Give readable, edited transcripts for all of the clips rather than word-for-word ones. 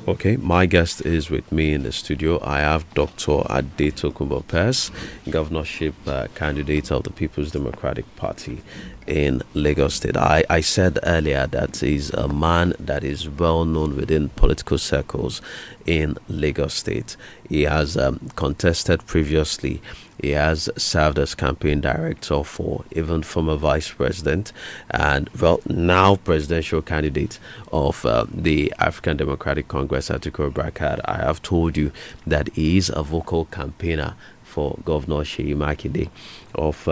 Okay, my guest is with me in the studio. I have Dr. Adetokunbo Pearse, governorship candidate of the People's Democratic Party in Lagos State. I said earlier that he's a man that is well known within political circles in Lagos State. He has contested previously. He has served as campaign director for even former vice president and, well, now presidential candidate of the African Democratic Congress, Atiku Abubakar. I have told you that he is a vocal campaigner for Governor Seyi Makinde of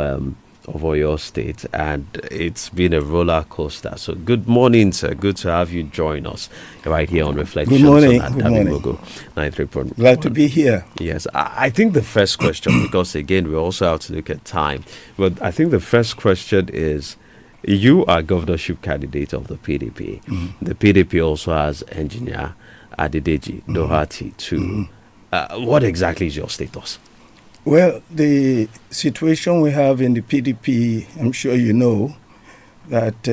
Oyo State, and it's been a roller coaster. So good morning, sir. Good to have you join us right here on Reflections. Good morning. On Good morning. 93.1. Glad to be here. Yes, I think the first question, because again, we also have to look at time, but I think the first question is, you are governorship candidate of the PDP. Mm-hmm. The PDP also has engineer Adedeji Doherty too. What exactly is your status? Well, the situation we have in the PDP, I'm sure you know, that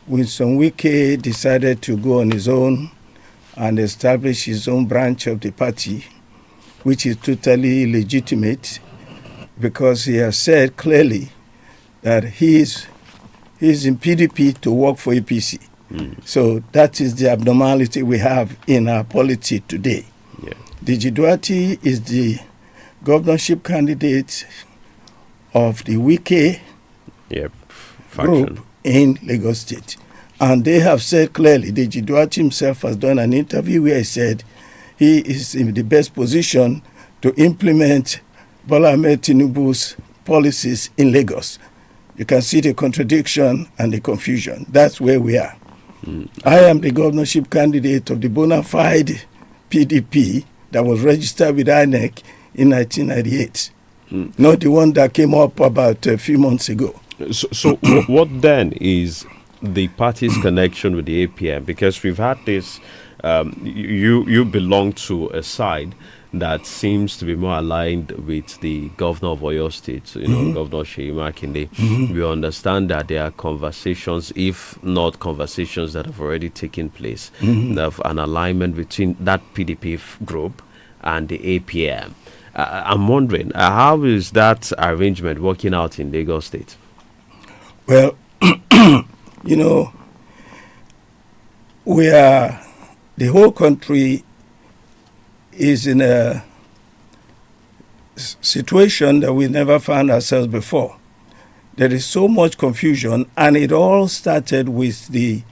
Winston Wike decided to go on his own and establish his own branch of the party, which is totally illegitimate because he has said clearly that he is in PDP to work for APC. So that is the abnormality we have in our polity today. Yeah. Deji Doherty is the governorship candidate of the Wike group in Lagos State. And they have said clearly, Deji Doherty himself has done an interview where he said he is in the best position to implement Bola Ahmed Tinubu's policies in Lagos. You can see the contradiction and the confusion. That's where we are. I am the governorship candidate of the bona fide PDP that was registered with INEC in 1998, not the one that came up about a few months ago. So what then is the party's connection with the APM? Because we've had this, you belong to a side that seems to be more aligned with the governor of Oyo State, Governor Seyi Makinde. We understand that there are conversations, if not conversations that have already taken place, of an alignment between that PDP group and the APM. I'm wondering, how is that arrangement working out in Lagos State? Well, the whole country is in a situation that we never found ourselves before. There is so much confusion, and it all started with the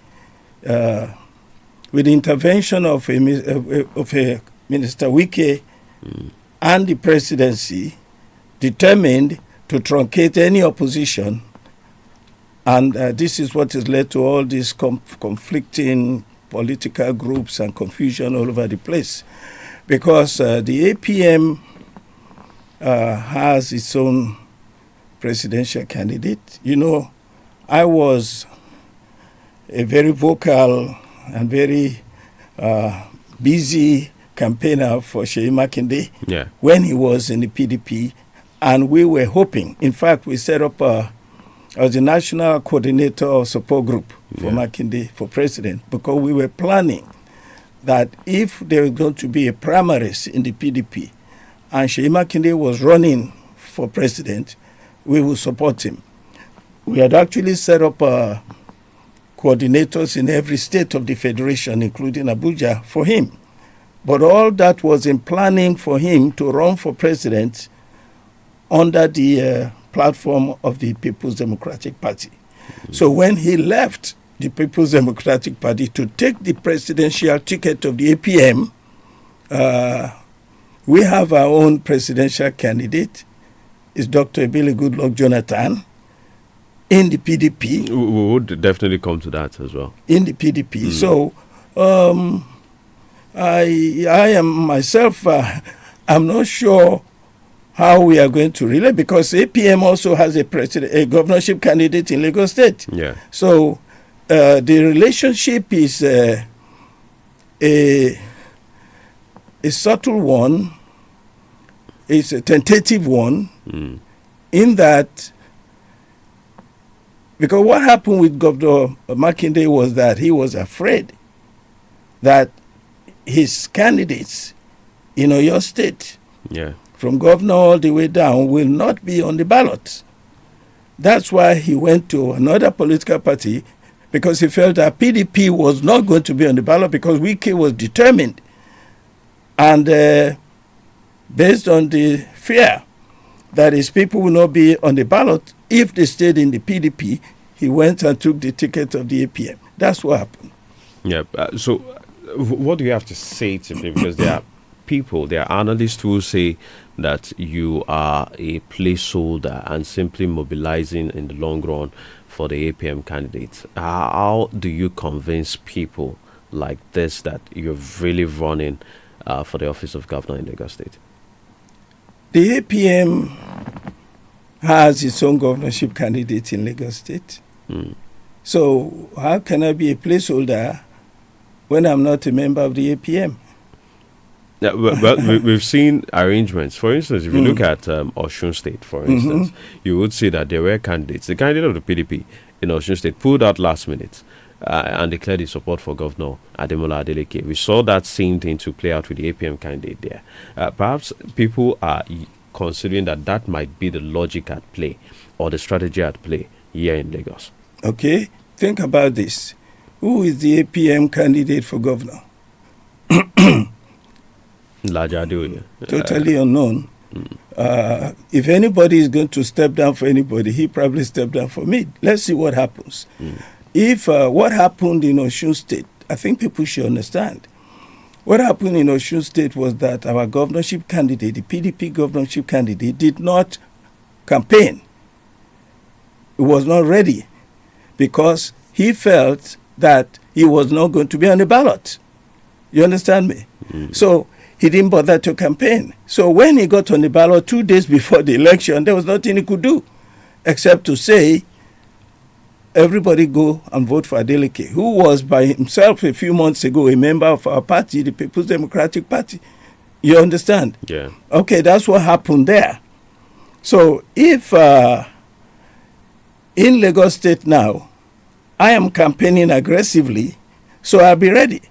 intervention of a Minister Wike and the presidency, determined to truncate any opposition. And this is what has led to all these conflicting political groups and confusion all over the place. Because the APM has its own presidential candidate. I was a very vocal and very busy campaigner for Seyi Makinde when he was in the PDP, and we were hoping. In fact, we set up as the national coordinator of support group for Makinde for president, because we were planning that if there was going to be a primaries in the PDP and Seyi Makinde was running for president, we would support him. We had actually set up coordinators in every state of the federation, including Abuja, for him. But all that was in planning for him to run for president under the platform of the People's Democratic Party. So when he left the People's Democratic Party to take the presidential ticket of the APM, we have our own presidential candidate, is Dr. Ebele Goodluck Jonathan, in the PDP. We would definitely come to that as well. In the PDP. So I am myself, I'm not sure how we are going to relate, because APM also has a governorship candidate in Lagos State. Yeah. So the relationship is a subtle one. It's a tentative one, in that, because what happened with Governor Makinde was that he was afraid that his candidates in Oyo State, Yeah. from governor all the way down, will not be on the ballot. That's why he went to another political party, because he felt that PDP was not going to be on the ballot because Wike was determined. And based on the fear that his people will not be on the ballot if they stayed in the PDP, he went and took the ticket of the APM. That's what happened. Yeah. So, what do you have to say to me? Because there are analysts who say that you are a placeholder and simply mobilizing in the long run for the APM candidates. How do you convince people like this that you're really running for the office of governor in Lagos State? The APM has its own governorship candidate in Lagos State. So how can I be a placeholder when I'm not a member of the APM? Yeah, well, we've seen arrangements. For instance, if you look at Osun State, for instance, you would see that there were candidates. The candidate of the PDP in Osun State pulled out last minute and declared his support for Governor Ademola Adeleke. We saw that same thing to play out with the APM candidate there. Perhaps people are considering that might be the logic at play or the strategy at play here in Lagos. Okay, think about this. Who is the APM candidate for governor? Totally unknown. If anybody is going to step down for anybody, he probably stepped down for me. Let's see what happens. If what happened in Osun State, I think people should understand. What happened in Osun State was that our governorship candidate, the PDP governorship candidate, did not campaign. He was not ready because he felt that he was not going to be on the ballot. You understand me? So he didn't bother to campaign. So when he got on the ballot 2 days before the election, there was nothing he could do except to say, everybody go and vote for Adeleke, who was by himself a few months ago a member of our party, the People's Democratic Party. You understand? Yeah. Okay, that's what happened there. So if in Lagos State now, I am campaigning aggressively, so I'll be ready.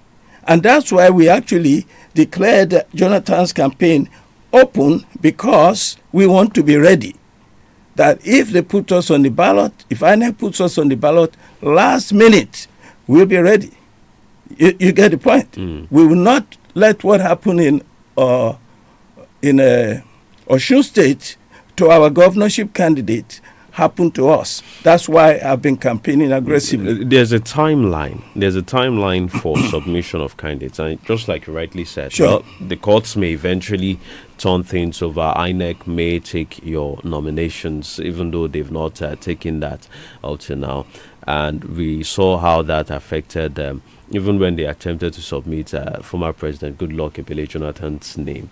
And that's why we actually declared Jonathan's campaign open, because we want to be ready. That if they put us on the ballot, if INEC puts us on the ballot, last minute, we'll be ready. You get the point? We will not let what happened in Osun State to our governorship candidate happen to us. That's why I've been campaigning aggressively. There's a timeline. There's a timeline for submission of candidates. And just like you rightly said, Sure. well, the courts may eventually turn things over. INEC may take your nominations, even though they've not taken that out to now. And we saw how that affected even when they attempted to submit former President Goodluck Ebele Jonathan's name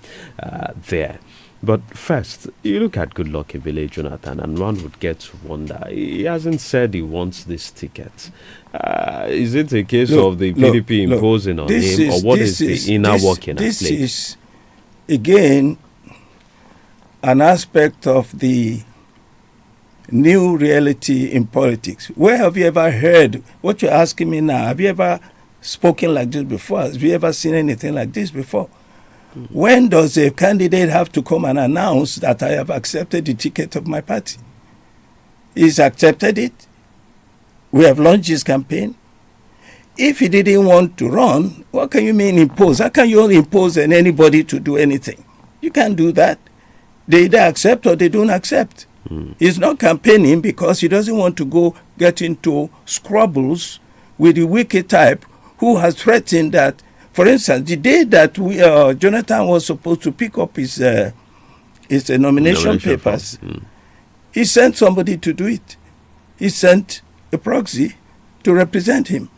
there. But first, you look at Goodluck Ebele Jonathan, and one would get to wonder, he hasn't said he wants this ticket. Is it a case of the PDP imposing on him, or what is the inner working at play? This is, again, an aspect of the new reality in politics. Where have you ever heard what you're asking me now? Have you ever spoken like this before? Have you ever seen anything like this before? When does a candidate have to come and announce that I have accepted the ticket of my party? He's accepted it. We have launched his campaign. If he didn't want to run, what can you mean impose? How can you impose on anybody to do anything? You can't do that. They either accept or they don't accept. He's not campaigning because he doesn't want to go get into squabbles with the wicked type who has threatened that. For instance, the day that Jonathan was supposed to pick up his nomination papers, he sent somebody to do it. He sent a proxy to represent him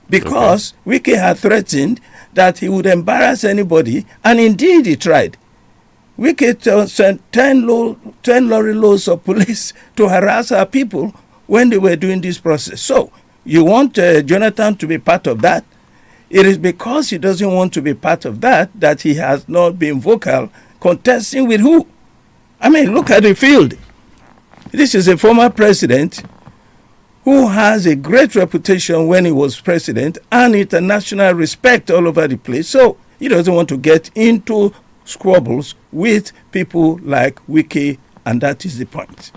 because Wike had threatened that he would embarrass anybody, and indeed he tried. Wike sent 10 lorry loads of police to harass our people when they were doing this process. So you want Jonathan to be part of that? It is because he doesn't want to be part of that he has not been vocal, contesting with who? I mean, look at the field. This is a former president who has a great reputation when he was president and international respect all over the place. So He doesn't want to get into squabbles with people like Wiki, and that is the point.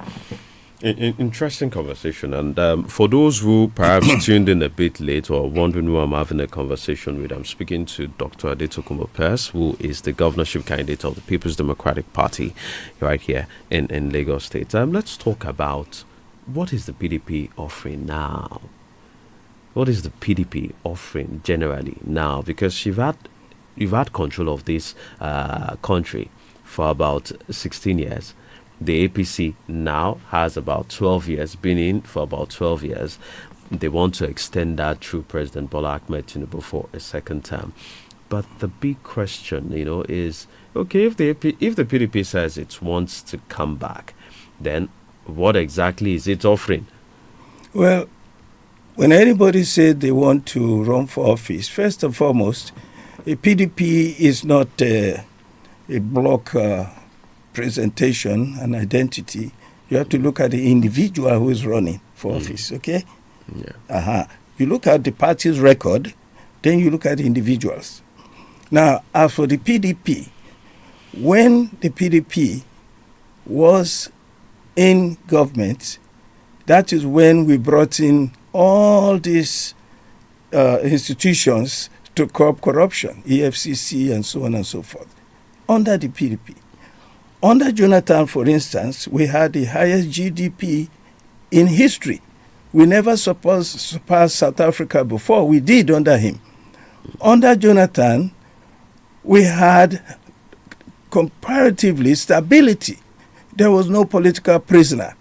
Interesting conversation. And for those who perhaps tuned in a bit late or wondering who I'm having a conversation with, I'm speaking to Dr. Adetokunbo Pearse, who is the governorship candidate of the People's Democratic Party right here in Lagos State. Let's talk about what is the PDP offering now. What is the PDP offering generally now? Because you've had control of this country for about 16 years. The APC now has about 12 years, been in for about 12 years. They want to extend that through President Bola Ahmed Tinubu for a second term. But the big question, is, okay, if the PDP says it wants to come back, then what exactly is it offering? Well, when anybody said they want to run for office, first and foremost, a PDP is not a bloc presentation and identity. You have to look at the individual who is running for office, okay? Yeah. You look at the party's record, then you look at the individuals. Now, as for the PDP, when the PDP was in government, that is when we brought in all these institutions to curb corruption, EFCC and so on and so forth, under the PDP. Under Jonathan, for instance, we had the highest GDP in history. We never surpassed South Africa before. We did under him. Under Jonathan, we had comparatively stability. There was no political prisoner.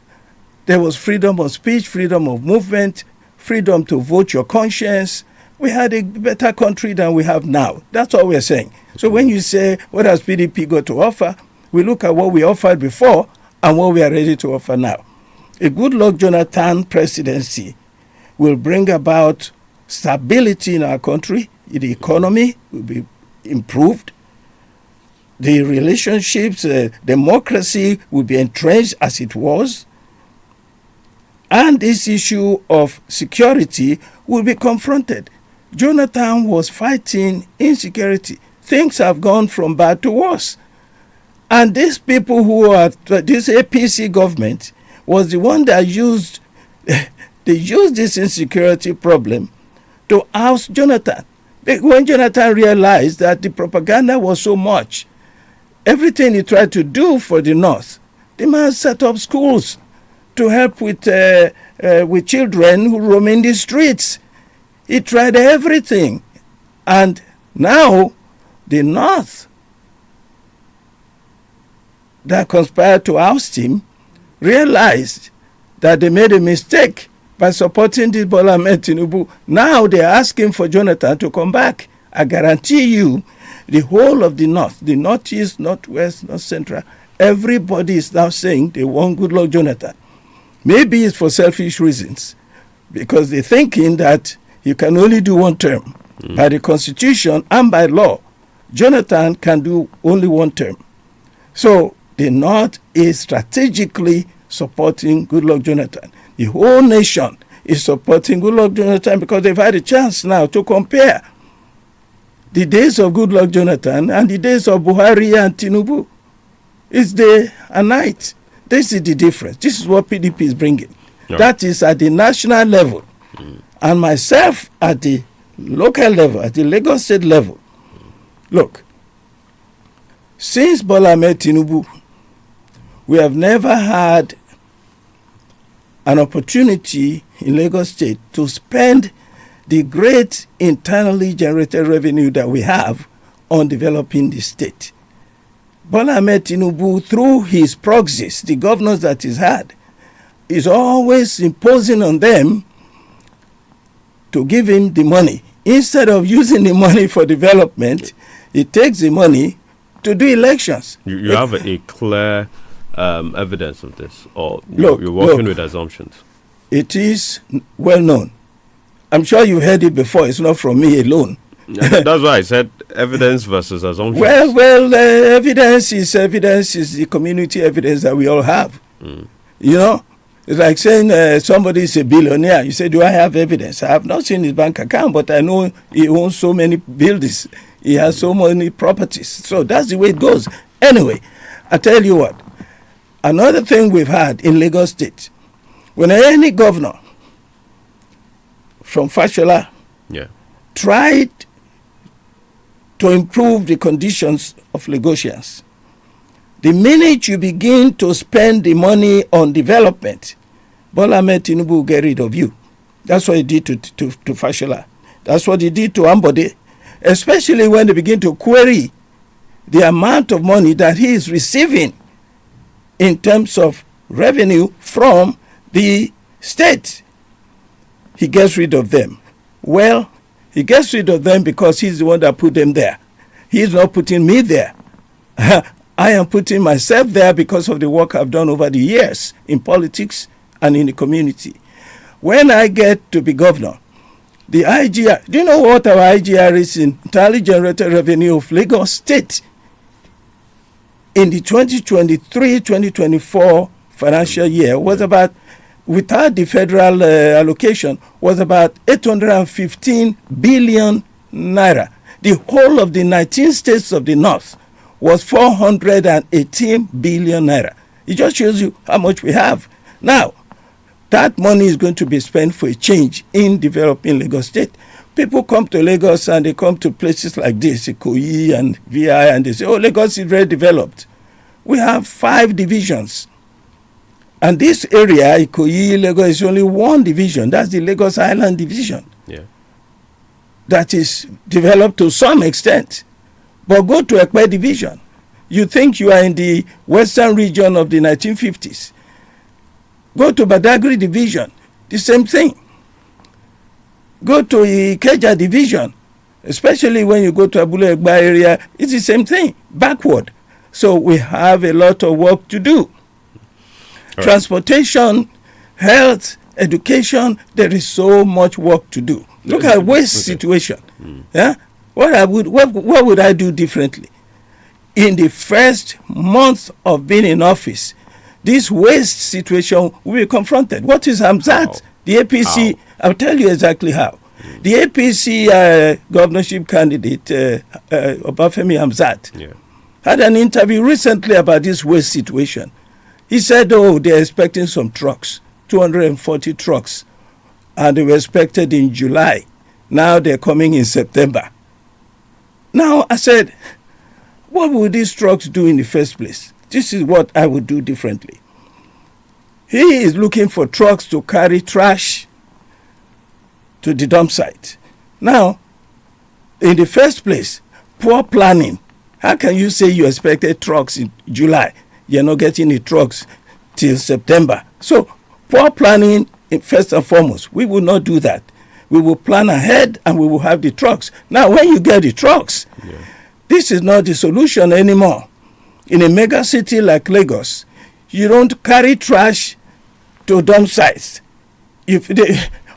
There was freedom of speech, freedom of movement, freedom to vote your conscience. We had a better country than we have now. That's all we're saying. So when you say, what has PDP got to offer? We look at what we offered before and what we are ready to offer now. A Goodluck Jonathan presidency will bring about stability in our country. The economy will be improved. The relationships, democracy will be entrenched as it was. And this issue of security will be confronted. Jonathan was fighting insecurity. Things have gone from bad to worse. And these people who are, this APC government was the one that used this insecurity problem to oust Jonathan. When Jonathan realized that the propaganda was so much, everything he tried to do for the North, the man set up schools to help with children who roam in the streets. He tried everything. And now the North that conspired to oust him realized that they made a mistake by supporting this Bola Ahmed Tinubu. Now they're asking for Jonathan to come back. I guarantee you, the whole of the North, the Northeast, Northwest, North Central, everybody is now saying they want Goodluck Jonathan. Maybe it's for selfish reasons, because they're thinking that you can only do one term. By the Constitution and by law, Jonathan can do only one term. So the North is strategically supporting Goodluck Jonathan. The whole nation is supporting Goodluck Jonathan because they've had a chance now to compare the days of Goodluck Jonathan and the days of Buhari and Tinubu. It's day and night. This is the difference. This is what PDP is bringing. Yeah. That is at the national level. And myself at the local level, at the Lagos State level. Look, since Bola Ahmed Tinubu, we have never had an opportunity in Lagos State to spend the great internally generated revenue that we have on developing the state. Bola Ahmed Tinubu, through his proxies, the governors that he's had, is always imposing on them to give him the money. Instead of using the money for development, he takes the money to do elections. You have a clear evidence of this, or you're working with assumptions? It is well known. I'm sure you heard it before. It's not from me alone. That's why I said evidence versus assumptions. Well, evidence is the community evidence that we all have. You know, It's like saying somebody is a billionaire. You say, do I have evidence? I have not seen his bank account, but I know he owns so many buildings. He has so many properties. So that's the way it goes. Anyway, I tell you what. Another thing we've had in Lagos State, when any governor from Fashola tried to improve the conditions of Lagosians, the minute you begin to spend the money on development, Bola Ahmed Tinubu will get rid of you. That's what he did to Fashola. That's what he did to Ambode, especially when they begin to query the amount of money that he is receiving in terms of revenue from the state. He gets rid of them. Well, he gets rid of them because he's the one that put them there. He's not putting me there. I am putting myself there because of the work I've done over the years in politics and in the community. When I get to be governor, the IGR, do you know what our IGR is in entirely generated revenue of Lagos State? In the 2023-2024 financial year was about, without the federal allocation, was about 815 billion naira. The whole of the 19 states of the north was 418 billion naira. It just shows you how much we have. Now, that money is going to be spent for a change in developing Lagos State. People come to Lagos and they come to places like this, Ikoyi and VI, and they say, oh, Lagos is very developed. We have 5 divisions. And this area, Ikoyi, Lagos, is only one division. That's the Lagos Island division. Yeah. That is developed to some extent. But go to Ogboi division. You think you are in the western region of the 1950s. Go to Badagry division, the same thing. Go to Ikeja division, especially when you go to Abule Egba area, it's the same thing, backward. So we have a lot of work to do. Transportation, health, education, there is so much work to do. Look at waste situation. Yeah? What would I do differently? In the first month of being in office, this waste situation will be confronted. What is Hamzat? The APC, I'll tell you exactly how. The APC governorship candidate, Obafemi Hamzat, had an interview recently about this waste situation. He said, oh, they're expecting some trucks, 240 trucks, and they were expected in July. Now they're coming in September. Now, I said, what would these trucks do in the first place? This is what I would do differently. He is looking for trucks to carry trash to the dump site. Now, in the first place, poor planning. How can you say you expected trucks in July? You're not getting the trucks till September. So, poor planning, first and foremost. We will not do that. We will plan ahead and we will have the trucks. Now, when you get the trucks, this is not the solution anymore. In a mega city like Lagos, you don't carry trash to dump sites.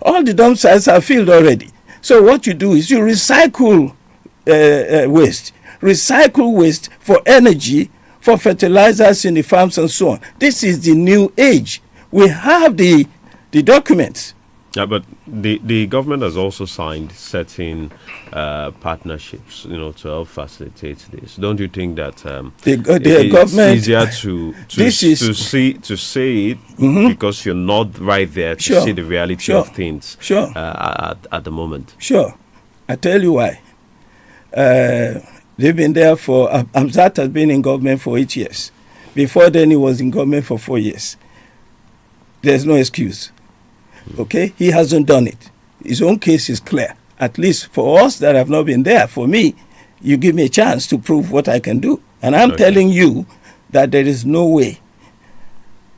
All the dump sites are filled already. So what you do is you recycle waste. Recycle waste for energy, for fertilizers in the farms and so on. This is the new age. We have the documents. Yeah, but the government has also signed certain partnerships, to help facilitate this. Don't you think that the it's government easier to say it because you're not right there to see the reality of things at the moment? Sure. I tell you why. They've been there for, Hamzat has been in government for 8 years. Before then, he was in government for 4 years. There's no excuse. Okay? He hasn't done it. His own case is clear. At least for us that have not been there, for me, you give me a chance to prove what I can do. And I'm telling you that there is no way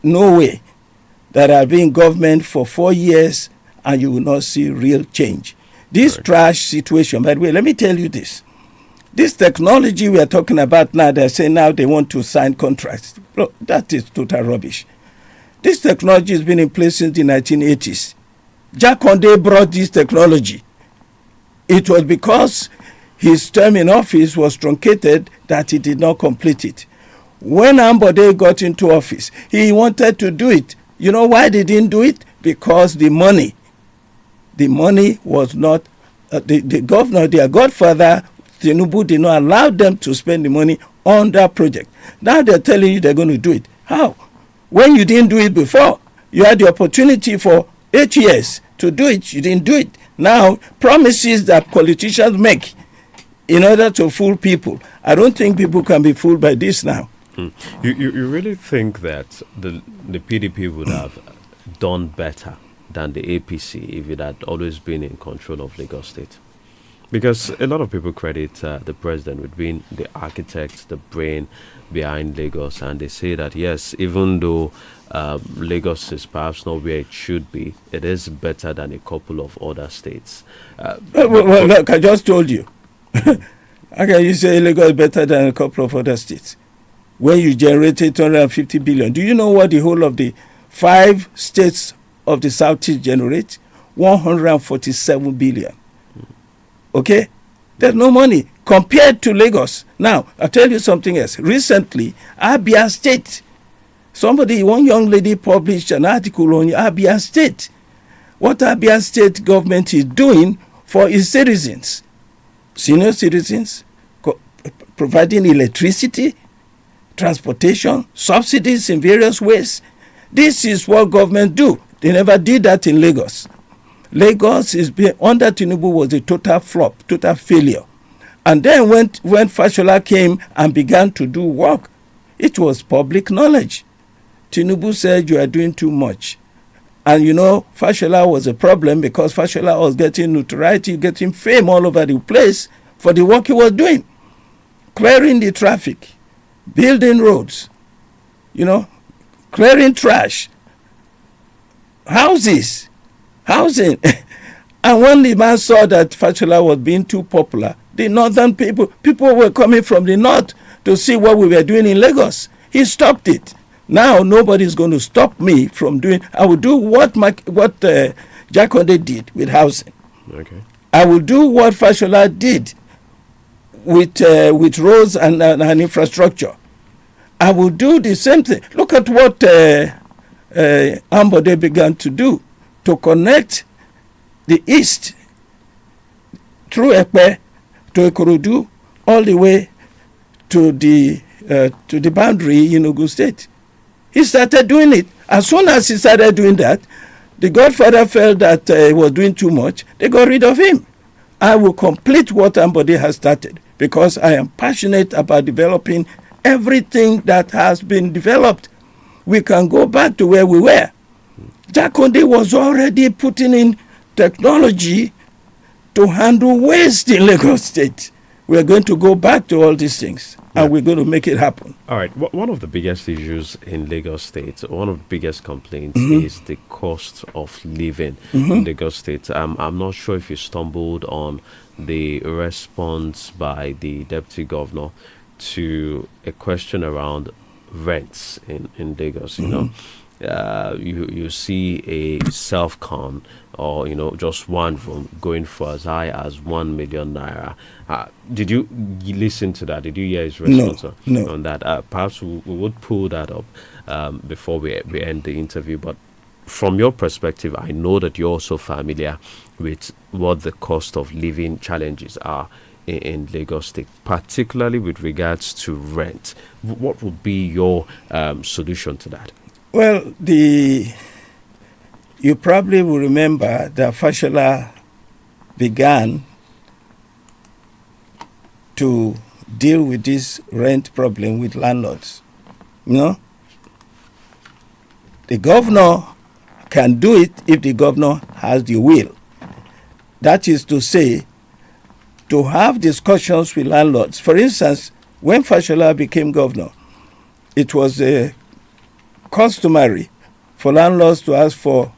that I've been in government for 4 years and you will not see real change. This trash situation, by the way, let me tell you this. This technology we are talking about now, they're saying now they want to sign contracts. Look, that is total rubbish. This technology has been in place since the 1980s. Jack Conde brought this technology. It was because his term in office was truncated that he did not complete it. When Ambode got into office, he wanted to do it. You know why they didn't do it? Because the money was not, the governor, their godfather, Tinubu, did not allow them to spend the money on that project. Now they're telling you they're going to do it. How? When you didn't do it before, you had the opportunity for 8 years to do it. You didn't do it. Now, promises that politicians make in order to fool people. I don't think people can be fooled by this now. You really think that the PDP would have done better than the APC if it had always been in control of Lagos State? Because a lot of people credit the president with being the architect, the brain behind Lagos, and they say that yes, even though Lagos is perhaps not where it should be, it is better than a couple of other states. Well, look, I just told you. How can you say Lagos is better than a couple of other states when you generated 250 billion? Do you know what the whole of the 5 states of the Southeast generate? 147 billion. Okay? There's no money compared to Lagos. Now, I'll tell you something else. Recently, Abia State, one young lady published an article on Abia State. What Abia State government is doing for its citizens, senior citizens, providing electricity, transportation, subsidies in various ways. This is what government do. They never did that in Lagos. Lagos under Tinubu was a total flop, total failure. And then when Fashola came and began to do work, it was public knowledge. Tinubu said, you are doing too much. And you know, Fashola was a problem because Fashola was getting notoriety, getting fame all over the place for the work he was doing. Clearing the traffic, building roads, clearing trash, housing. And when the man saw that Fashola was being too popular, the northern people were coming from the north to see what we were doing in Lagos. He stopped it. Now nobody's going to stop me from doing. I will do what Jakonde did with housing. Okay. I will do what Fashola did with roads and infrastructure. I will do the same thing. Look at what Ambode began to do to connect the east through Ekpe to Ikorodu all the way to the boundary in Ogun State. He started doing it. As soon as he started doing that, the godfather felt that he was doing too much. They got rid of him. I will complete what Ambode has started because I am passionate about developing everything that has been developed. We can go back to where we were. Jakonde was already putting in technology to handle waste in Lagos State. We're going to go back to all these things, and we're going to make it happen. All right. One of the biggest issues in Lagos State, one of the biggest complaints is the cost of living in Lagos State. I'm not sure if you stumbled on the response by the deputy governor to a question around rents in Lagos. You see a self-con or just one room going for as high as 1 million naira. Did you listen to that? Did you hear his response on that? Perhaps we would pull that up before we end the interview. But from your perspective, I know that you're also familiar with what the cost of living challenges are in Lagos State, particularly with regards to rent. What would be your solution to that? Well, you probably will remember that Fashola began to deal with this rent problem with landlords. The governor can do it if the governor has the will. That is to say, to have discussions with landlords. For instance, when Fashola became governor, it was customary for landlords to ask for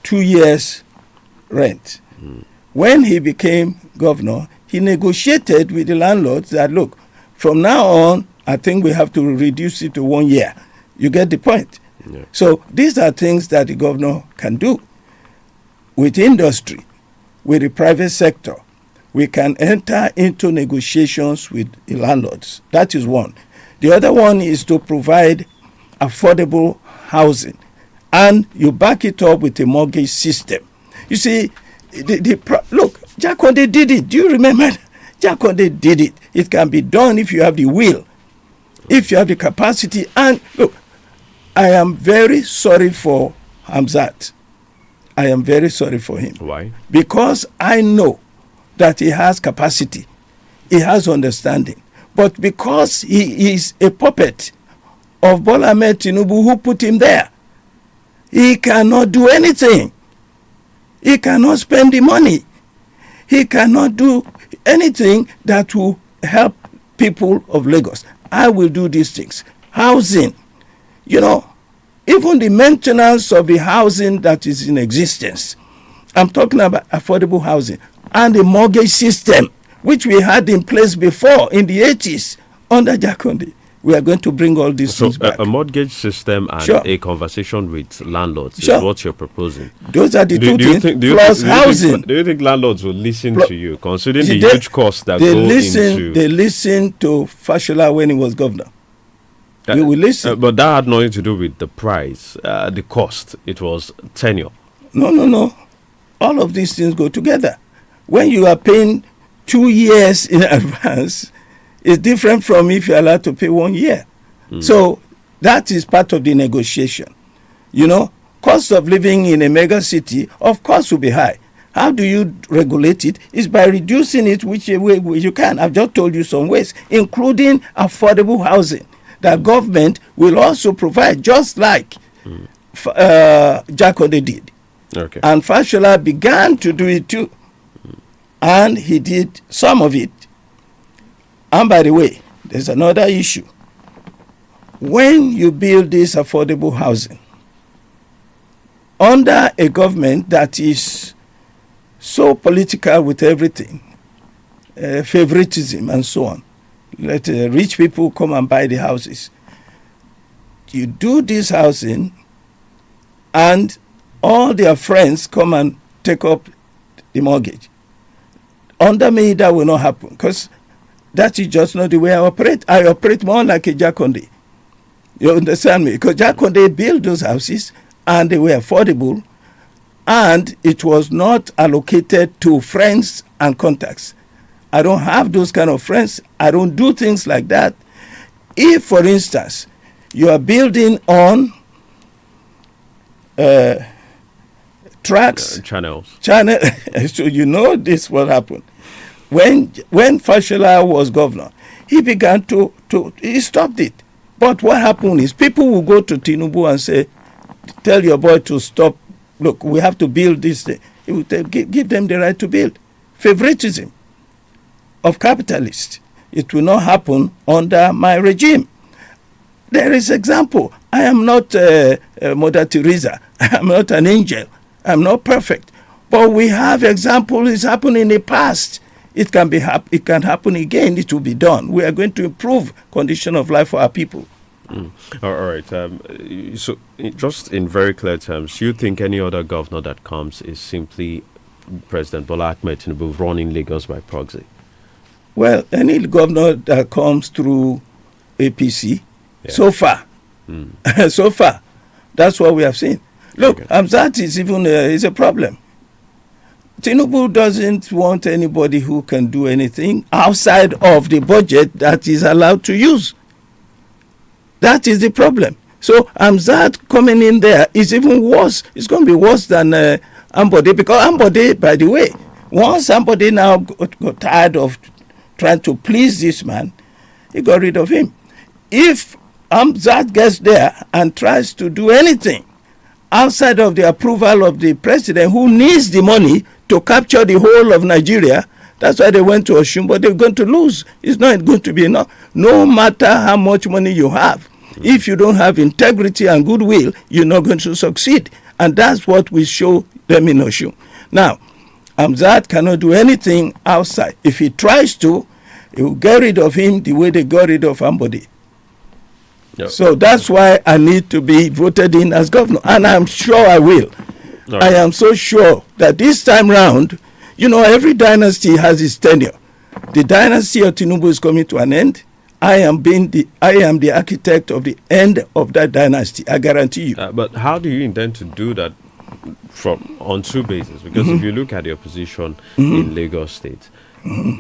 2 years' rent. When he became governor, he negotiated with the landlords that, look, from now on, I think we have to reduce it to 1 year. You get the point? Yeah. So these are things that the governor can do. With industry, with the private sector, we can enter into negotiations with the landlords. That is one. The other one is to provide affordable housing. and you back it up with a mortgage system. You see, look, Jakonde did it. Do you remember? Jakonde did it. It can be done if you have the will, if you have the capacity. And look, I am very sorry for Hamzat. I am very sorry for him. Why? Because I know that he has capacity, he has understanding. But because he is a puppet of Bola Ahmed Tinubu, who put him there, he cannot do anything. He cannot spend the money. He cannot do anything that will help people of Lagos. I will do these things. Housing, even the maintenance of the housing that is in existence. I'm talking about affordable housing and the mortgage system, which we had in place before in the 80s under Jakonde. We are going to bring all these things back. A mortgage system and a conversation with landlords is what you're proposing. Those are the two things, plus housing. Do you think landlords will listen to you, considering the huge costs that go into... They listened to Fashola when he was governor. You will listen. But that had nothing to do with the price, the cost. It was tenure. No. All of these things go together. When you are paying 2 years in advance, it's different from if you're allowed to pay 1 year. So that is part of the negotiation. Cost of living in a mega city, of course, will be high. How do you regulate it? It's by reducing it which way you can. I've just told you some ways, including affordable housing that government will also provide, just like Jakonde did. Okay. And Fashola began to do it too. And he did some of it. And by the way, there's another issue. When you build this affordable housing under a government that is so political with everything, favoritism and so on, let rich people come and buy the houses. You do this housing and all their friends come and take up the mortgage. Under me, that will not happen because that is just not the way I operate. I operate more like a Jakonde. You understand me? Because Jakonde built those houses and they were affordable and it was not allocated to friends and contacts. I don't have those kind of friends. I don't do things like that. If, for instance, you are building on tracks, channels, so this will happen. When Fashola was governor, he began he stopped it. But what happened is people will go to Tinubu and say, tell your boy to stop. Look, we have to build this thing. He will give them the right to build. Favoritism of capitalists. It will not happen under my regime. There is example. I am not Mother Teresa. I am not an angel. I am not perfect. But we have examples. It's happened in the past. It can happen again. It will be done. We are going to improve condition of life for our people. All right. So, just in very clear terms, you think any other governor that comes is simply President Bola Ahmed Tinubu running Lagos by proxy? Well, any governor that comes through APC, so far, that's what we have seen. Look, Hamzat is even is a problem. Tinubu doesn't want anybody who can do anything outside of the budget that is allowed to use. That is the problem. So Hamzat coming in there is even worse. It's going to be worse than Ambode, because Ambode, by the way, once Ambode now got tired of trying to please this man, he got rid of him. If Hamzat gets there and tries to do anything outside of the approval of the president, who needs the money to capture the whole of Nigeria, that's why they went to Oshun, but they're going to lose. It's not going to be enough. No matter how much money you have, if you don't have integrity and goodwill, you're not going to succeed. And that's what we show them in Oshun. Now, Hamzat cannot do anything outside. If he tries to, he will get rid of him the way they got rid of Ambode. Yep. So that's why I need to be voted in as governor. And I'm sure I will. Right. I am so sure that this time round, every dynasty has its tenure. The dynasty of Tinubu is coming to an end. I am the architect of the end of that dynasty. I guarantee you. But how do you intend to do that on two bases? Because if you look at the opposition in Lagos State,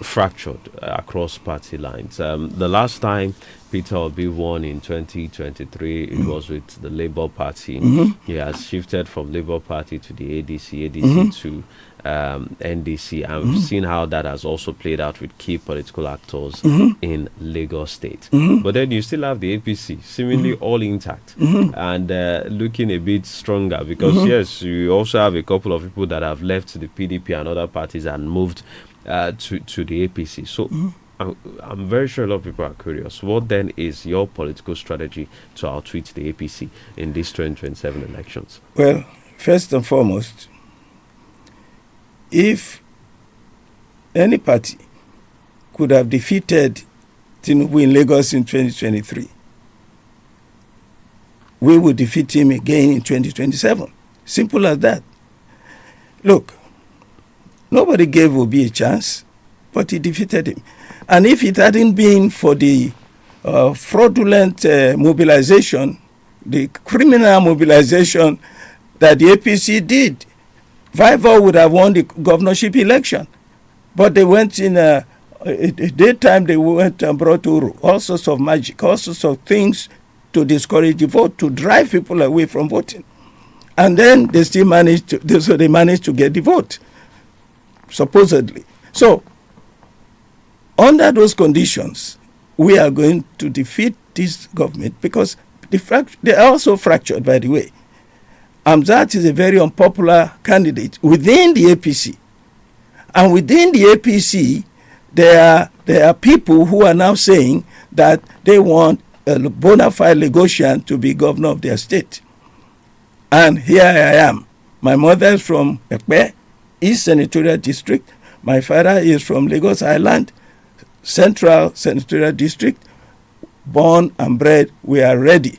fractured across party lines. The last time Peter Obi won in 2023, it was with the Labour Party. He has shifted from Labour Party to the ADC to NDC. I've seen how that has also played out with key political actors in Lagos State. But then you still have the APC, seemingly all intact and looking a bit stronger because, yes, you also have a couple of people that have left the PDP and other parties and moved to the APC. So I'm very sure a lot of people are curious. What then is your political strategy to outwit the APC in these 2027 elections? Well, first and foremost, if any party could have defeated Tinubu in Lagos in 2023, we will defeat him again in 2027. Simple as that. Look, nobody gave Obi a chance, but he defeated him. And if it hadn't been for the fraudulent mobilization, the criminal mobilization that the APC did, Viva would have won the governorship election. But they went in a daytime, they went and brought Uru, all sorts of magic, all sorts of things to discourage the vote, to drive people away from voting. And then they still managed to get the vote, supposedly. So, under those conditions, we are going to defeat this government because they are also fractured, by the way. Hamzat is a very unpopular candidate within the APC. And within the APC, there are people who are now saying that they want a bona fide Lagosian to be governor of their state. And here I am. My mother is from Ogboi, East Senatorial District. My father is from Lagos Island, Central Senatorial District. Born and bred, we are ready.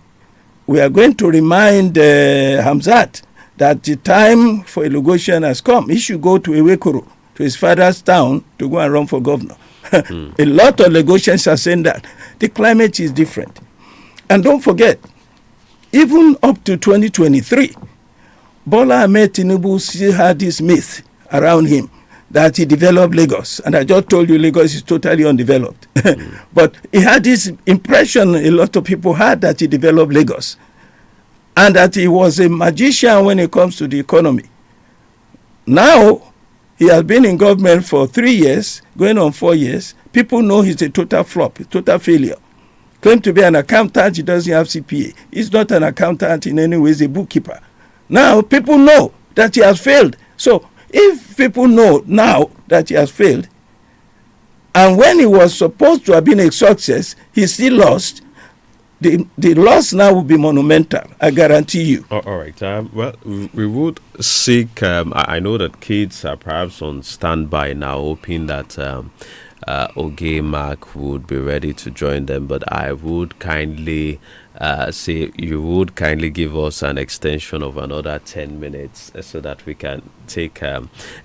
We are going to remind Hamzat that the time for a Lagosian has come. He should go to Ewekoro, to his father's town, to go and run for governor. A lot of Lagosians are saying that. The climate is different. And don't forget, even up to 2023, Bola Ahmed Tinubu still had this myth around him that he developed Lagos. And I just told you Lagos is totally undeveloped. But he had this impression a lot of people had that he developed Lagos. And that he was a magician when it comes to the economy. Now, he has been in government for 3 years, going on 4 years. People know he's a total flop, a total failure. Claimed to be an accountant, he doesn't have CPA. He's not an accountant in any way, he's a bookkeeper. Now, people know that he has failed. So, if people know now that he has failed, and when he was supposed to have been a success, he still lost, the loss now will be monumental, I guarantee you. All right. Well, we would seek, I know that kids are perhaps on standby now, hoping that Ogboi Mark would be ready to join them, but I would kindly say you would kindly give us an extension of another 10 minutes so that we can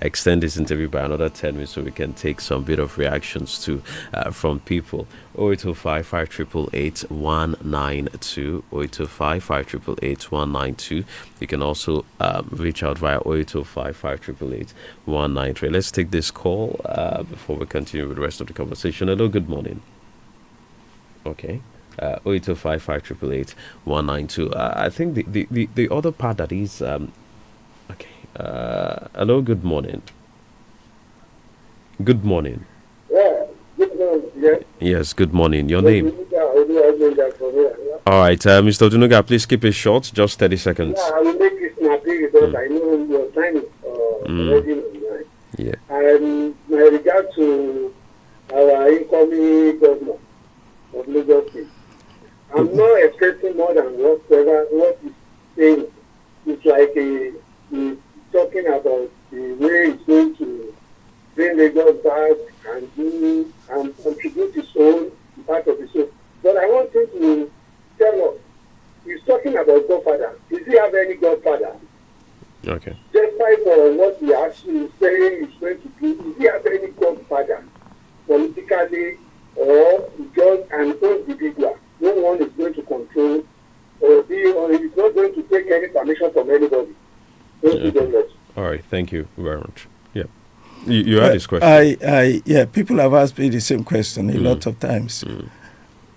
extend this interview by another 10 minutes so we can take some bit of reactions to from people. 0805 588 192 0805 588 192. You can also reach out via 0805 588 193. Let's take this call before we continue with the rest of the conversation. Hello, good morning. Okay. 0805 588 192. I think the other part that is okay. Hello, good morning. Good morning. Yeah, good morning. Yeah. Yes, good morning. Your name? All right, Mr. Odunuga, please keep it short, just 30 seconds. Yeah, I will make it snappy because I know your time is already online. Yeah. And my regard to our incoming governor of Lagos State. I'm not expecting more than what he's saying. It's like he's talking about the way he's going to bring Lagos back and contribute his own part of his own. But I want him to tell us, he's talking about Godfather. Does he have any Godfather? Okay. Despite what he actually saying he's going to do, does he have any Godfather politically or just an own Thank you very much. Yeah. You had this question. People have asked me the same question a lot of times.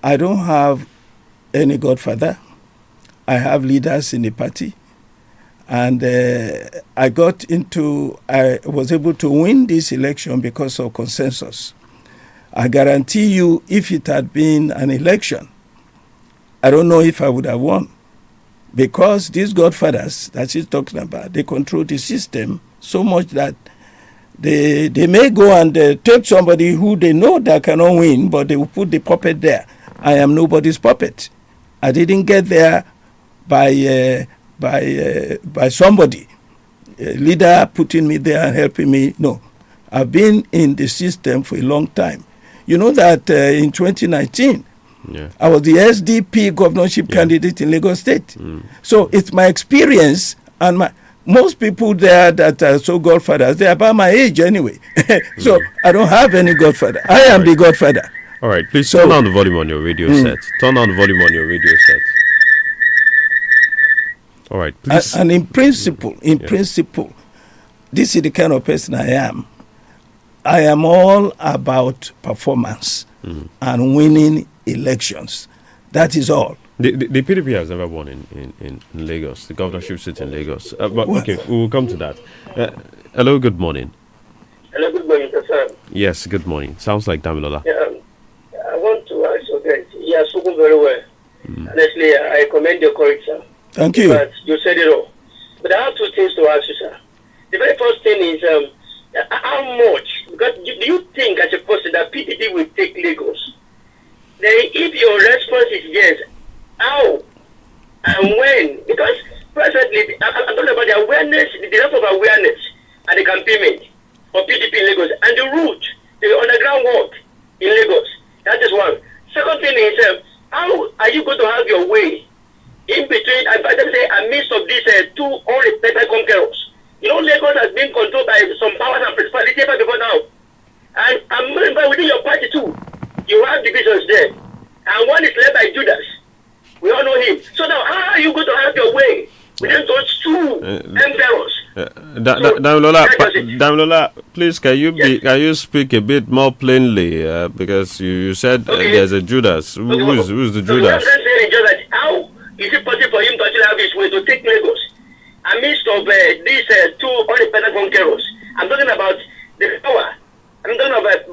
I don't have any godfather. I have leaders in the party. And I was able to win this election because of consensus. I guarantee you, if it had been an election, I don't know if I would have won. Because these godfathers that she's talking about, they control the system so much that they may go and take somebody who they know that cannot win, but they will put the puppet there. I am nobody's puppet. I didn't get there by somebody, a leader putting me there and helping me. No, I've been in the system for a long time. You know that in 2019, I was the SDP governorship candidate in Lagos State. So it's my experience, and most people there that are so godfathers, they're about my age anyway. So I don't have any godfather. I am the godfather. All right, please turn down the volume on your radio set. Turn down the volume on your radio set. All right, please. And in principle, this is the kind of person I am. I am all about performance and winning elections. That is all. The PDP has never won in Lagos. The governorship seat in Lagos. Okay, we will come to that. Hello, good morning. Hello, good morning, sir. Yes, good morning. Sounds like Damilola. I want to ask you guys. You have spoken very well. Honestly, I commend your courage, sir. Thank you. But you said it all. But I have two things to ask you, sir. The very first thing is, how much? Because do you think, as a person, that PDP will take Lagos? Then, if your response is yes, how and when? Because presently, I'm talking about the awareness, the level of awareness and the campaign for PDP in Lagos and the route, the underground work in Lagos. That is one. Second thing is, how are you going to have your way in between, amidst of these two unrepentant conquerors? You know, Lagos has been controlled by some powers and principalities ever before now. And I'm remember within your party too, you have divisions there. And one is led by Judas. We all know him. So now, how are you going to have your way within those two emperors? Damilola, please, can you speak a bit more plainly? Because you said there's a Judas. Who's the Judas? How is it possible for him to actually have his way to take Lagos amidst of these two independent conquerors? I'm talking about the power. I'm talking about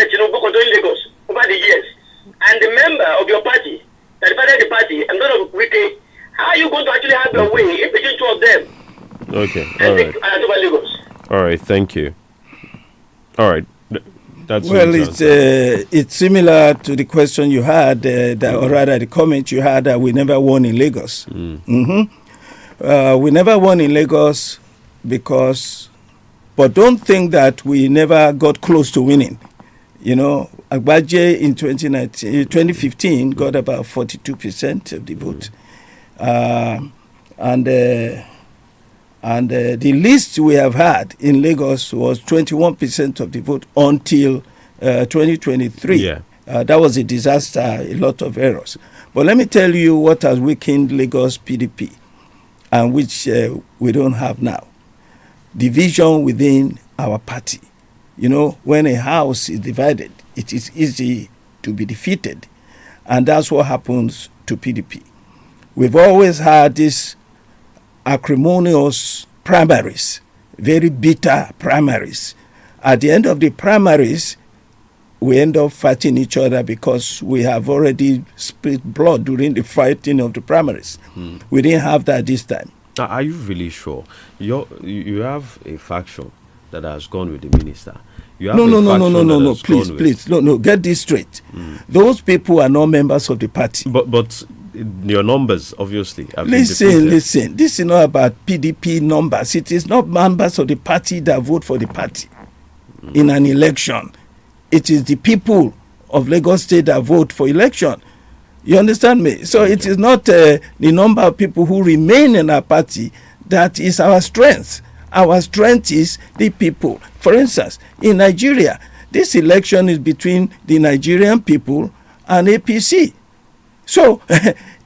Tinubu controlling Lagos over the years. And the member of your party, that divided the party, I'm talking about Wiki. How are you going to actually have your way in between two of them? Okay. All right. All right. Thank you. All right. That's well, it's similar to the question you had, or rather the comment you had that we never won in Lagos. We never won in Lagos but don't think that we never got close to winning. You know, Agbaje in 2015 got about 42% of the vote. And the least we have had in Lagos was 21% of the vote until 2023. Yeah. That was a disaster, a lot of errors. But let me tell you what has weakened Lagos PDP and which we don't have now. Division within our party. You know, when a house is divided, it is easy to be defeated. And that's what happens to PDP. We've always had this acrimonious primaries, very bitter primaries. At the end of the primaries, we end up fighting each other because we have already spilled blood during the fighting of the primaries. We didn't have that this time. Are you really sure? You have a faction that has gone with the minister. No, please, get this straight. Those people are not members of the party. But your numbers, obviously. Listen. This is not about PDP numbers. It is not members of the party that vote for the party in an election. It is the people of Lagos State that vote for election. You understand me? So it is not the number of people who remain in our party that is our strength. Our strength is the people. For instance, in Nigeria, this election is between the Nigerian people and APC. So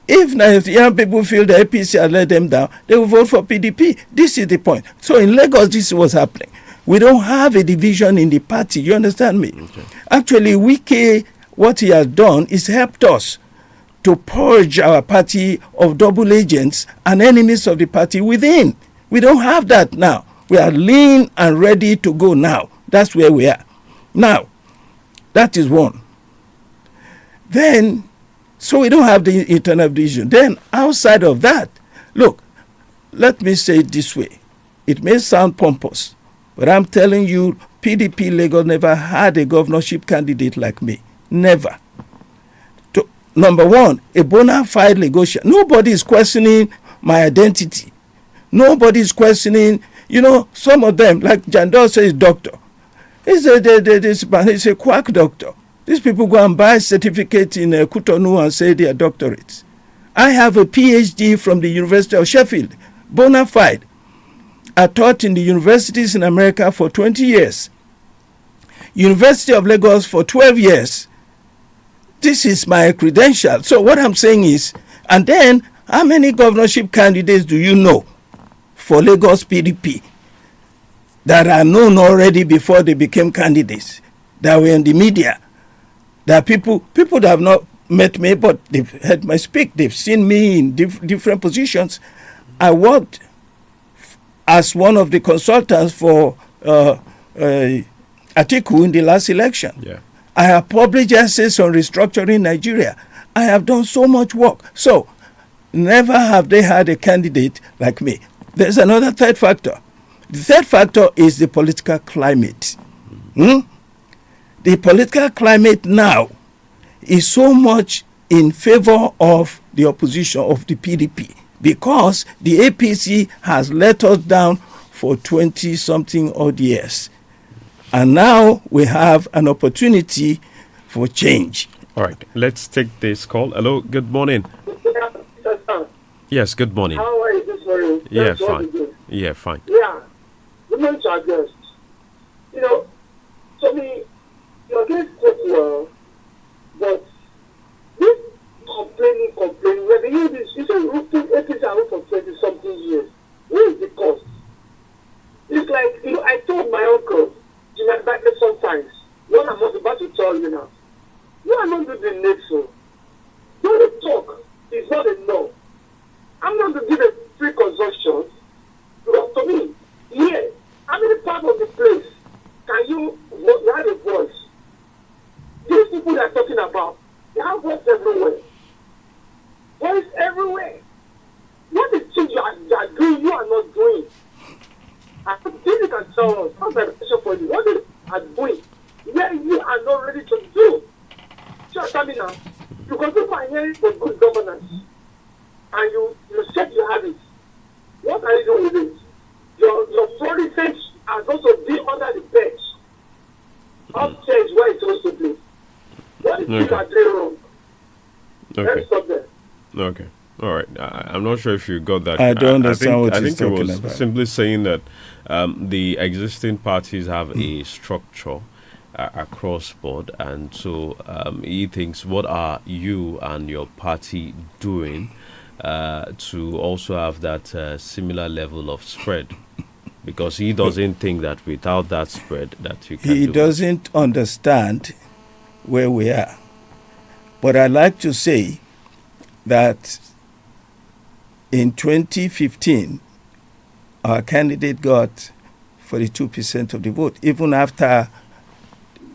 If Nigerian people feel the APC has let them down, they will vote for PDP. This is the point. So in Lagos, this is what's happening. We don't have a division in the party. You understand me? Okay. Actually, Wike, what he has done is helped us to purge our party of double agents and enemies of the party within. We don't have that now. We are lean and ready to go now. That's where we are. Now, that is one. Then, so we don't have the internal division. Then, outside of that, look, let me say it this way. It may sound pompous, but I'm telling you, PDP Lagos never had a governorship candidate like me. Never. Number one, a bona fide negotiator. Nobody is questioning my identity. Nobody is questioning, some of them, like Jandor says, doctor. He's a quack doctor. These people go and buy certificate in Cotonou and say they are doctorates. I have a PhD from the University of Sheffield, bona fide. I taught in the universities in America for 20 years. University of Lagos for 12 years. This is my credential. So what I'm saying is, and then how many governorship candidates do you know for Lagos PDP that are known already before they became candidates, that were in the media, that people that have not met me, but they've heard me speak, they've seen me in different positions. I worked as one of the consultants for Atiku in the last election. Yeah. I have published essays on restructuring Nigeria. I have done so much work. So, never have they had a candidate like me. There's another third factor. The third factor is the political climate. The political climate now is so much in favor of the opposition, of the PDP, because the APC has let us down for 20-something odd years. And now we have an opportunity for change. All right, let's take this call. Hello, good morning. Yes, good morning. How are you this morning? Yeah, fine. Yeah, fine. Yeah, the men to address. To me, you're getting quite well, but this complaining, when they use this, you say roofing APC out for 20-something years. Where is the cost? It's like, I told my uncle, back there sometimes, what I'm about to tell you now, you are not doing the needful. Don't talk. It's not enough. I'm not going to give a free consumption, because to me, here, how many parts of the place can you have a voice? These people that are talking about, they have voice everywhere. Voice everywhere. What is things you are doing, you are not doing? I think you can tell us, how's the question for you? What you are doing, where you are not ready to do? Just tell me now. Because if I hear for good governance, and you said you have it, what are you doing with it? Your foreign sense has also been under the bench. Upstairs where it's supposed to be. What is you are doing wrong? Okay. Let's stop there. Okay. All right. I'm not sure if you got that. I don't understand what I he's think talking it was about. simply saying that the existing parties have a structure across board, and so he thinks, what are you and your party doing to also have that similar level of spread? Because he doesn't think that without that spread that you can He do doesn't understand where we are. But I'd like to say that in 2015, our candidate got 42% of the vote, even after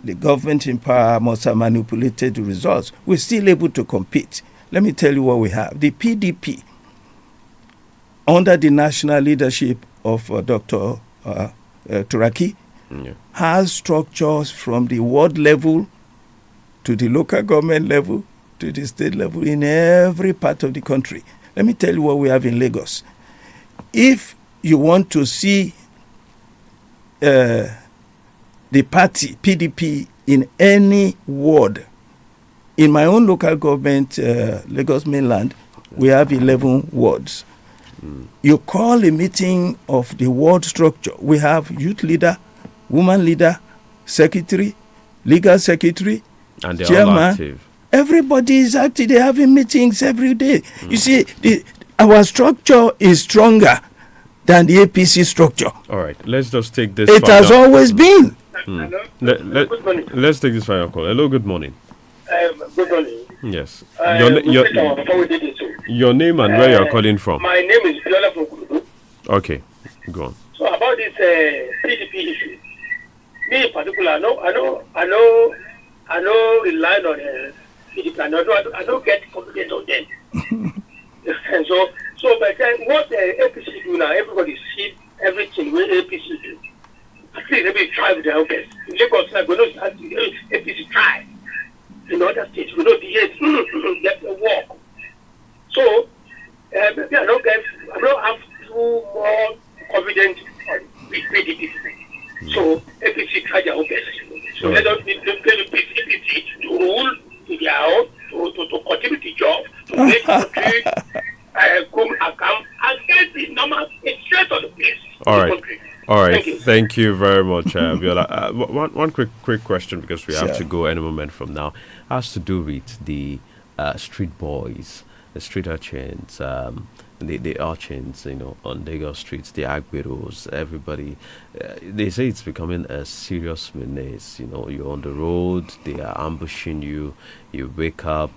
the government in power must have manipulated the results. We're still able to compete. Let me tell you what we have. The PDP, under the national leadership of Dr. Turaki, has structures from the ward level to the local government level to the state level in every part of the country. Let me tell you what we have in Lagos. If you want to see the party, PDP, in any ward, in my own local government, Lagos Mainland, we have 11 wards. You call a meeting of the ward structure. We have youth leader, woman leader, secretary, legal secretary, and they're chairman. all active. Everybody is active. They're having meetings every day. You see, our structure is stronger than the APC structure. All right, let's just take this. It has always been. Good morning. Let's take this final call. Hello, good morning. Good morning. Yes. Your Your name and where you're calling from. My name is Biola from Kudu. Okay, go on. So about this PDP issue, me in particular, I know rely on PDP. I don't get confidence on them. And so by the time what APC do now, everybody see everything with APC do. At least maybe try with their own best. In Lagos, like we know APC try. In other states, we know the get the work. So maybe I don't have too more confidence on PDP. So APC try their own best. So let us be APC to rule to their own, to continue the job, to make country come and get the normal straight on the place. All right. All right. Thank you very much, Biola. One quick question, because we have to go any moment from now, has to do with the street boys, the street urchins, the urchins, on Lagos streets, the agberos, everybody. They say it's becoming a serious menace. You're on the road, they are ambushing you. You wake up,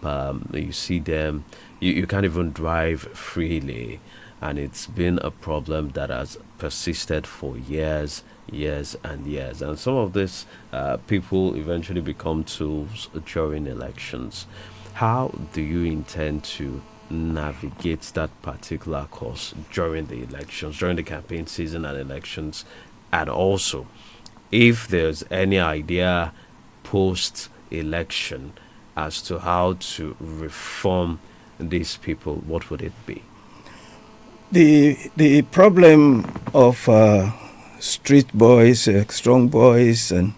you see them. You can't even drive freely. And it's been a problem that has persisted for years and years. And some of these people eventually become tools during elections. How do you intend to navigate that particular course during the elections, during the campaign season and elections? And also, if there's any idea post-election as to how to reform these people, what would it be? The problem of street boys, strong boys, and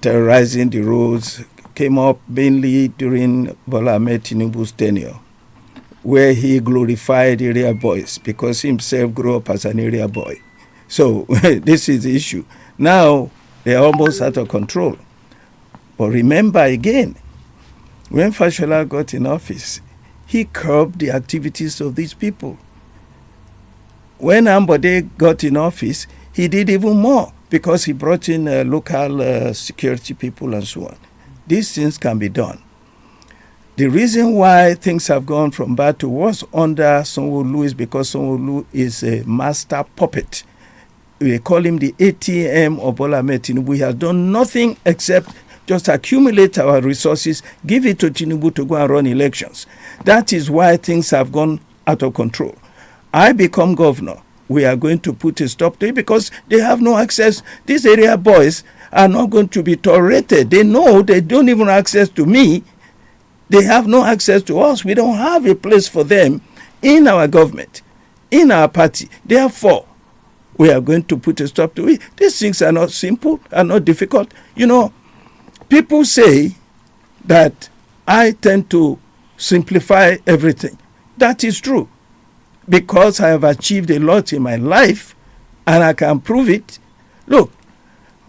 terrorizing the roads came up mainly during Bola Ahmed Tinubu's tenure, where he glorified area boys because he himself grew up as an area boy. So this is the issue. Now they're almost out of control. But remember again, when Fashola got in office, he curbed the activities of these people. When Ambode got in office, he did even more because he brought in local security people and so on. These things can be done. The reason why things have gone from bad to worse under Sanwo-Olu is because Sanwo-Olu is a master puppet. We call him the ATM of Bola Ahmed Tinubu. He has done nothing except just accumulate our resources, give it to Tinubu to go and run elections. That is why things have gone out of control. I become governor. We are going to put a stop to it because they have no access. These area boys are not going to be tolerated. They know they don't even have access to me. They have no access to us. We don't have a place for them in our government, in our party. Therefore, we are going to put a stop to it. These things are not simple, are not difficult. People say that I tend to simplify everything. That is true, because I have achieved a lot in my life and I can prove it. Look,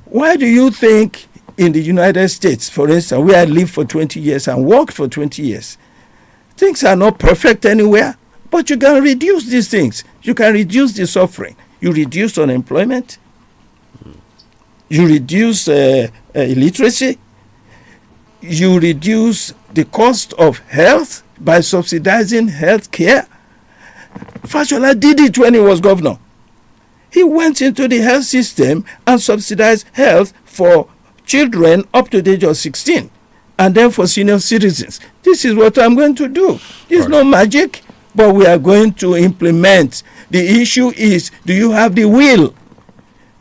why do you think in the United States, for instance, where I lived for 20 years and worked for 20 years, things are not perfect anywhere, but you can reduce these things. You can reduce the suffering. You reduce unemployment. You reduce illiteracy. You reduce the cost of health by subsidizing health care. Fashola did it when he was governor. He went into the health system and subsidized health for children up to the age of 16 and then for senior citizens. This is what I'm going to do. It's no magic, but we are going to implement. The issue is, do you have the will?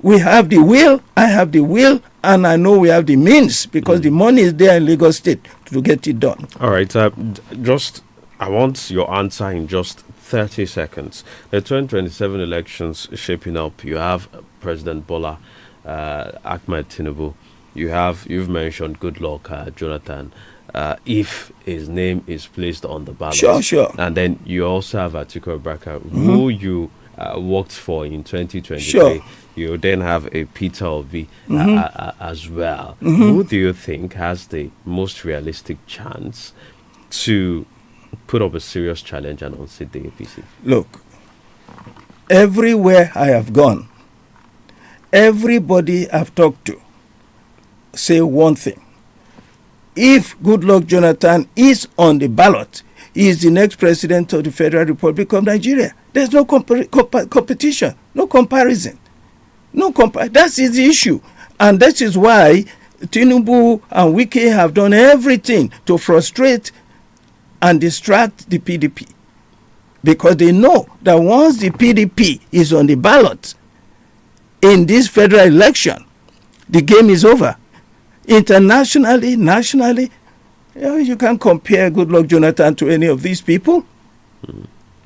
We have the will, I have the will, and I know we have the means because the money is there in Lagos State to get it done. All right. I want your answer in just 30 seconds. The 2027 elections shaping up. You have President Bola Ahmed Tinubu. You've mentioned Goodluck Jonathan. If his name is placed on the ballot. Sure. And then you also have Atiku Abubakar, who you worked for in 2023. Sure. You then have a Peter Obi as well. Mm-hmm. Who do you think has the most realistic chance to put up a serious challenge and unseat the APC? Look, everywhere I have gone, everybody I've talked to say one thing. If Goodluck Jonathan is on the ballot, he is the next president of the Federal Republic of Nigeria. There's no competition, no comparison. That is the issue. And that is why Tinubu and Wike have done everything to frustrate and distract the PDP. Because they know that once the PDP is on the ballot in this federal election, the game is over. Internationally, nationally, you can't compare Goodluck Jonathan to any of these people.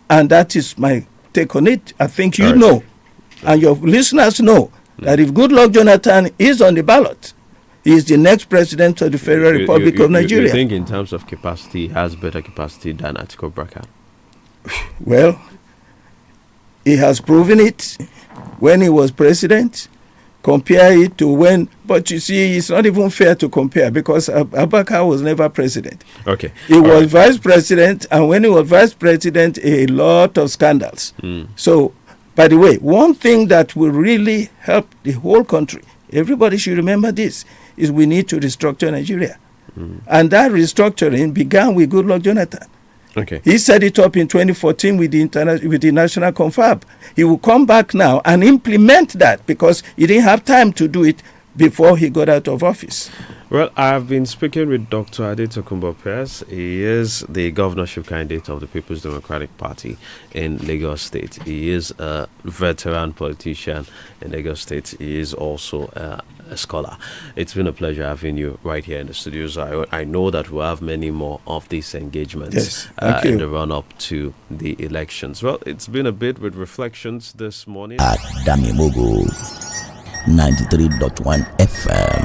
And that is my take on it. I think you know, and your listeners know, that if Goodluck Jonathan is on the ballot, he is the next president of the Federal Republic of Nigeria. You think in terms of capacity, he has better capacity than Atiku Abubakar? Well, he has proven it when he was president. Compare it to when, but you see, it's not even fair to compare because Abubakar was never president. Okay. He was vice president, and when he was vice president, a lot of scandals. So, by the way, one thing that will really help the whole country, everybody should remember this, is we need to restructure Nigeria. And that restructuring began with Goodluck Jonathan. Okay. He set it up in 2014 with the National Confab. He will come back now and implement that because he didn't have time to do it before he got out of office. Well, I've been speaking with Dr. Adetokunbo Pearse. He is the governorship candidate of the People's Democratic Party in Lagos State. He is a veteran politician in Lagos State. He is also a scholar. It's been a pleasure having you right here in the studios. I know that we'll have many more of these engagements in the run-up to the elections. Well, it's been a bit with reflections this morning. At Damimogo 93.1 FM.